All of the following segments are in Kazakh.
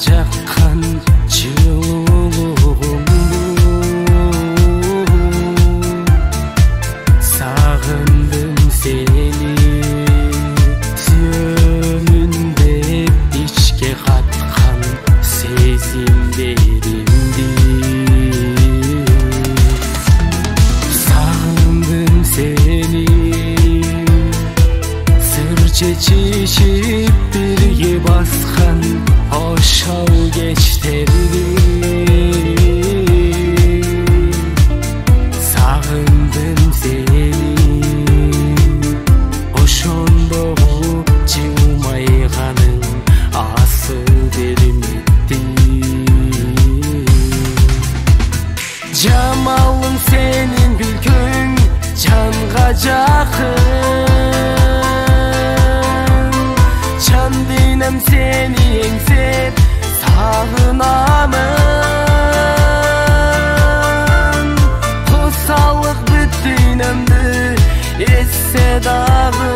жаққан жылулығыңды сағындым сені сүйемін деп ішке қатқан сезімдерімді сағындым сені сыр шешіп бірге басқан Oşal geçlerdi Sağındım seni Oşondoğu çıkmayğanın asıl vermedi Camalın senin gülkün canға жақын Can dinem seni еңсеп сағынамын Қосалық бүтінімді есе дағы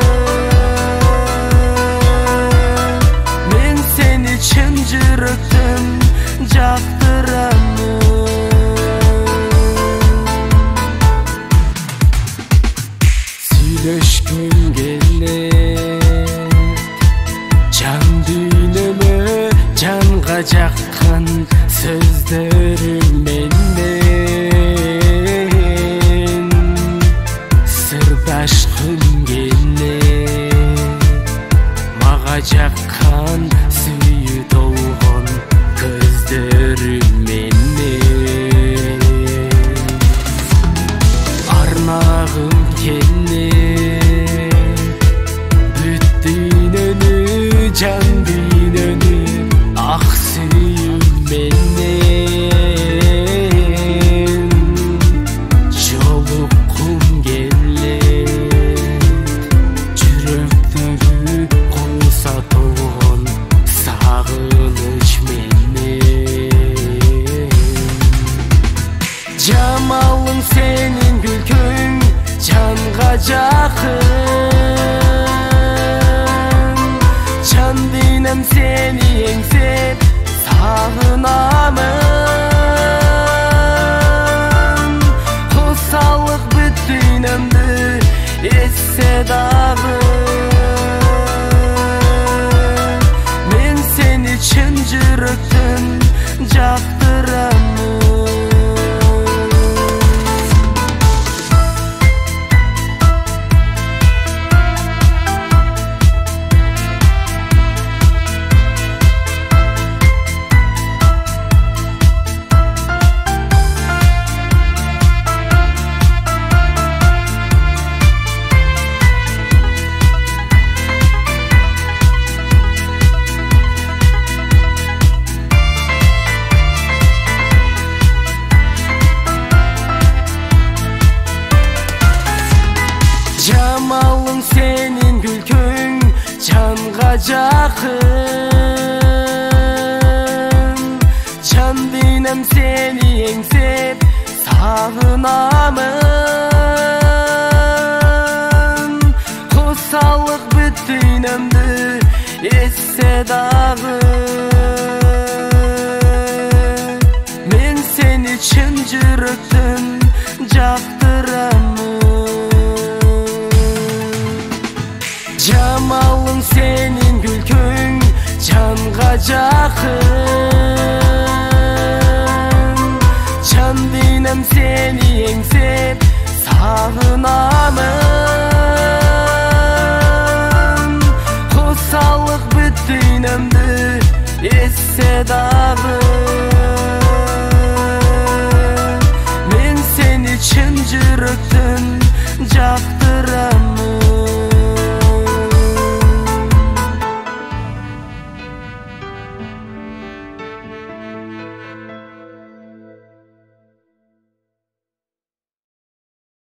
Мен сені шын жүректен жақтырамын Сөйлешкім келер Can düğünümü canға жаққан сөздеріммен сырдашқым келер Маға жаққан сүйі толған көздеріммен арнағым келер Büttüğününü can düğününü ah suyummenен жолыққым келер жүректегі қоса толған сағынышменен Жамалың сенің күлкің жанға жақын Can dinem seni еңсеп сағынамын Қосалық бүтінімді есе дағы Мен сені шын жүректен жақтырамын Camalın senin gülkün canға жақын Can dinem seni еңсеп сағынамын Қосалық бүтінімді есе дағы Мен сені шын жүректен жақтырамын Camalın senin gülkün canға жақын Can dinem seni еңсеп сағынамын Қосалық бүтінімді есе дағы